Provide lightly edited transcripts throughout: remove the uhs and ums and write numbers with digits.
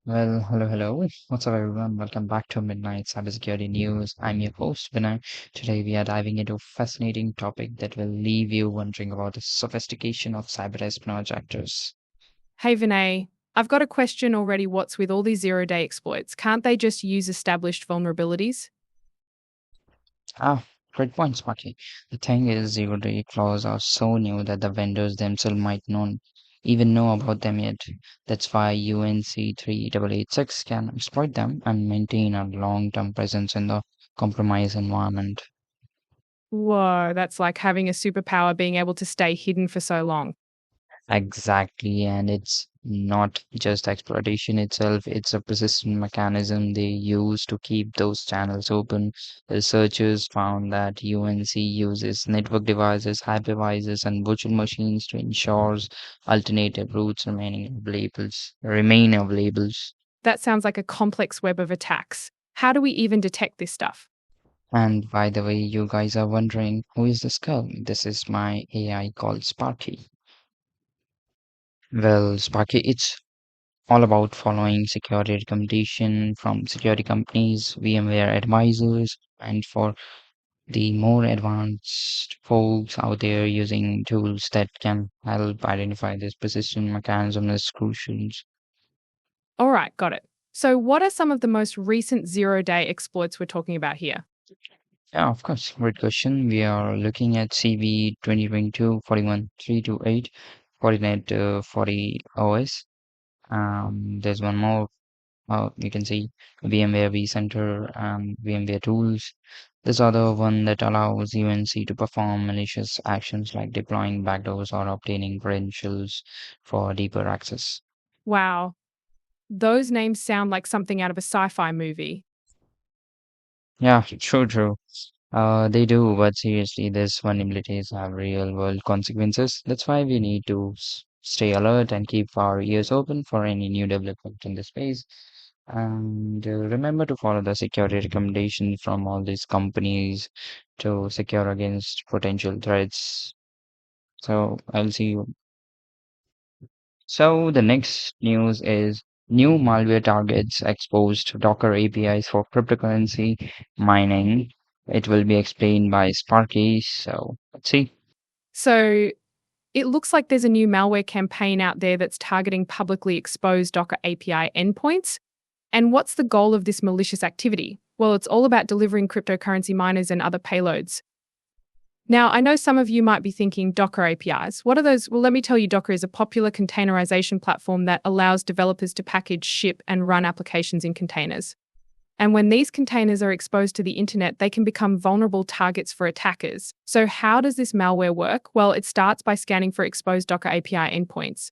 Hello. What's up, everyone? Welcome back to Midnight Cybersecurity News. I'm your host, Vinay. Today, we are diving into a fascinating topic that will leave you wondering about the sophistication of cyber espionage actors. Hey Vinay, I've got a question already. What's with all these zero-day exploits? Can't they just use established vulnerabilities? Ah, great point, Sparky. The thing is, zero-day clause are so new that the vendors themselves might not even know about them yet. That's why UNC 3886 can exploit them and maintain a long-term presence in the compromised environment. Whoa, that's like having a superpower being able to stay hidden for so long. Exactly, and it's not just exploitation itself, it's a persistent mechanism they use to keep those channels open. Researchers found that UNC uses network devices, hypervisors, and virtual machines to ensure alternative routes remain available. That sounds like a complex web of attacks. How do we even detect this stuff? And by the way, you guys are wondering, who is this girl? This is my AI called Sparky. Well, Sparky, it's all about following security recommendation from security companies, VMware advisors, and for the more advanced folks out there using tools that can help identify this persistent mechanism as crucial. All right, got it. So, what are some of the most recent zero-day exploits we're talking about here? Yeah, of course. Great question. We are looking at CB 2022-41328 coordinate 40 OS. There's one more. You can see VMware vCenter and VMware tools. This other one that allows UNC to perform malicious actions like deploying backdoors or obtaining credentials for deeper access. Wow, those names sound like something out of a sci-fi movie. Yeah, true. They do, but seriously, these vulnerabilities have real world consequences. That's why we need to stay alert and keep our ears open for any new development in the space. And remember to follow the security recommendations from all these companies to secure against potential threats. So I'll see you. So the next news is new malware targets exposed Docker APIs for cryptocurrency mining. It will be explained by Sparky. So let's see. So, it looks like there's a new malware campaign out there that's targeting publicly exposed Docker API endpoints. And what's the goal of this malicious activity? Well, it's all about delivering cryptocurrency miners and other payloads. Now, I know some of you might be thinking Docker APIs. What are those? Well, let me tell you, Docker is a popular containerization platform that allows developers to package, ship, and run applications in containers. And when these containers are exposed to the internet, they can become vulnerable targets for attackers. So, how does this malware work? Well, it starts by scanning for exposed Docker API endpoints.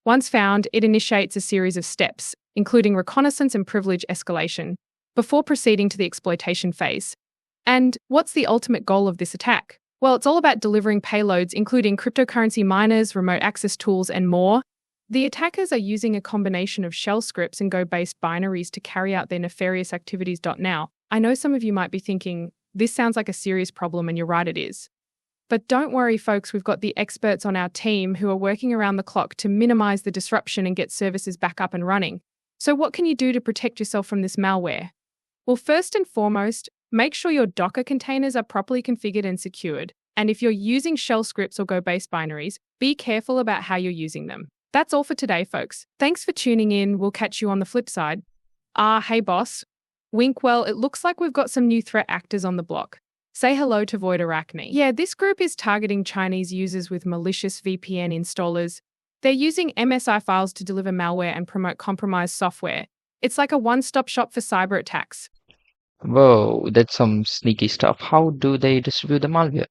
Once found, it initiates a series of steps, including reconnaissance and privilege escalation, before proceeding to the exploitation phase. And what's the ultimate goal of this attack? Well, it's all about delivering payloads, including cryptocurrency miners, remote access tools, and more. The attackers are using a combination of shell scripts and Go based binaries to carry out their nefarious activities. Now, I know some of you might be thinking, this sounds like a serious problem, and you're right, it is. But don't worry, folks, we've got the experts on our team who are working around the clock to minimize the disruption and get services back up and running. So, what can you do to protect yourself from this malware? Well, first and foremost, make sure your Docker containers are properly configured and secured. And if you're using shell scripts or Go based binaries, be careful about how you're using them. That's all for today, folks. Thanks for tuning in. We'll catch you on the flip side. Hey, boss. Wink, well, it looks like we've got some new threat actors on the block. Say hello to Void Arachne. Yeah, this group is targeting Chinese users with malicious VPN installers. They're using MSI files to deliver malware and promote compromised software. It's like a one stop shop for cyber attacks. Whoa, that's some sneaky stuff. How do they distribute the malware?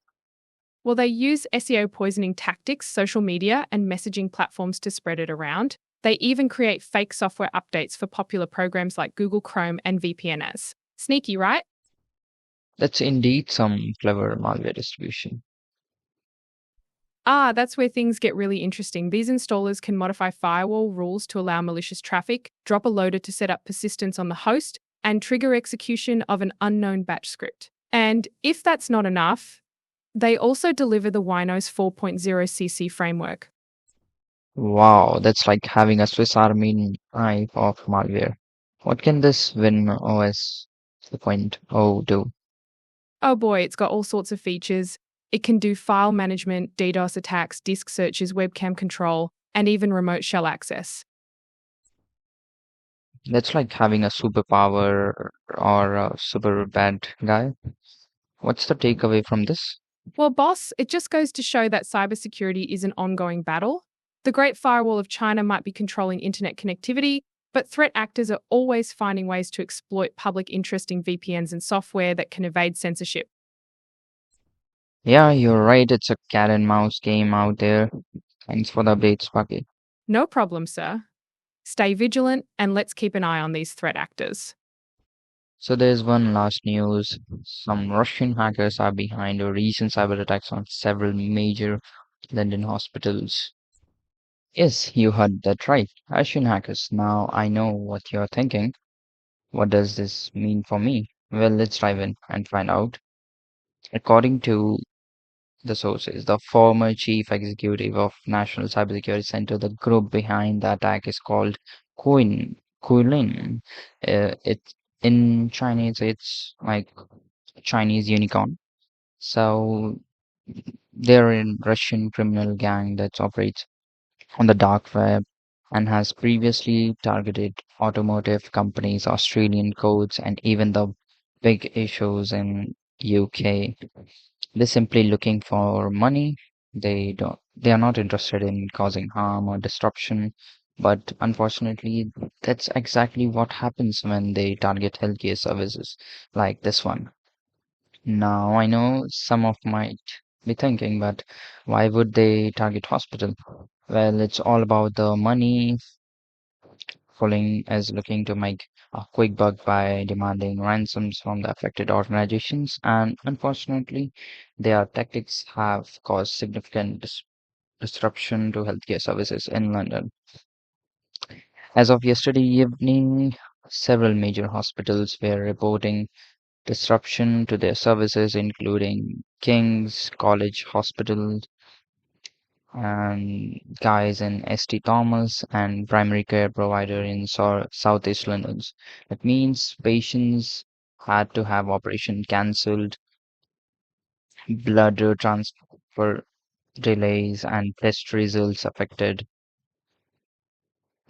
Well, they use SEO poisoning tactics, social media, and messaging platforms to spread it around. They even create fake software updates for popular programs like Google Chrome and VPNs. Sneaky, right? That's indeed some clever malware distribution. That's where things get really interesting. These installers can modify firewall rules to allow malicious traffic, drop a loader to set up persistence on the host, and trigger execution of an unknown batch script. And if that's not enough, they also deliver the Winos 4.0 CC framework. Wow, that's like having a Swiss Army knife of malware. What can this Win OS 2.0 do? Oh boy, it's got all sorts of features. It can do file management, DDoS attacks, disk searches, webcam control, and even remote shell access. That's like having a superpower or a super bad guy. What's the takeaway from this? Well, boss, it just goes to show that cybersecurity is an ongoing battle. The Great Firewall of China might be controlling internet connectivity, but threat actors are always finding ways to exploit public interest in VPNs and software that can evade censorship. Yeah, you're right. It's a cat and mouse game out there. Thanks for the updates, Sparky. No problem, sir. Stay vigilant and let's keep an eye on these threat actors. So there's one last news. Some Russian hackers are behind a recent cyber attacks on several major London hospitals. Yes, you heard that right. Russian hackers. Now I know what you're thinking. What does this mean for me? Well, let's dive in and find out. According to the sources, the former chief executive of National Cybersecurity Center, the group behind the attack is called Kuilin. It in Chinese, it's like Chinese unicorn. So they're a Russian criminal gang that operates on the dark web and has previously targeted automotive companies, Australian courts, and even the big issues in UK. They're simply looking for money. They are not interested in causing harm or disruption. But unfortunately, that's exactly what happens when they target healthcare services like this one. Now, I know some of might be thinking, but why would they target hospital? Well, it's all about the money. Pulling is looking to make a quick buck by demanding ransoms from the affected organizations, and unfortunately, their tactics have caused significant disruption to healthcare services in London. As of yesterday evening, several major hospitals were reporting disruption to their services, including King's College Hospital and Guy's in St. Thomas and primary care provider in Southeast London. That means patients had to have operation cancelled, blood transfer delays, and test results affected.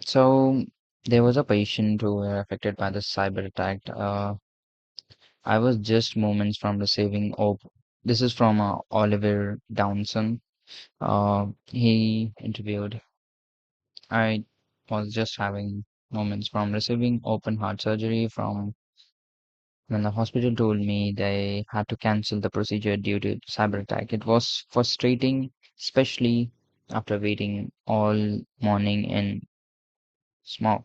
So there was a patient who were affected by the cyber attack. I was just moments from receiving. Oh, this is from Oliver Downson. He interviewed. I was just having moments from receiving open heart surgery from when the hospital told me they had to cancel the procedure due to cyber attack. It was frustrating, especially after waiting all morning in smog.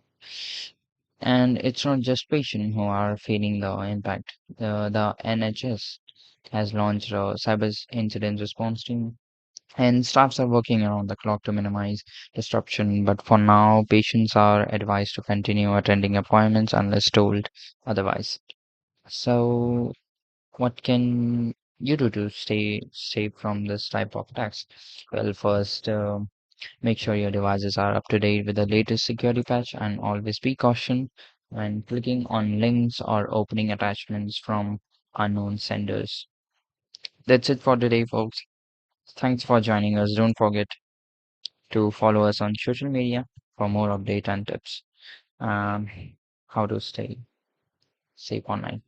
And it's not just patients who are feeling the impact. The NHS has launched a cyber incident response team, and staffs are working around the clock to minimize disruption. But for now, patients are advised to continue attending appointments unless told otherwise. So, what can you do to stay safe from this type of attacks? Well, first, make sure your devices are up to date with the latest security patch and always be caution when clicking on links or opening attachments from unknown senders. That's it for today, folks. Thanks for joining us. Don't forget to follow us on social media for more update and tips. Um, how to stay safe online.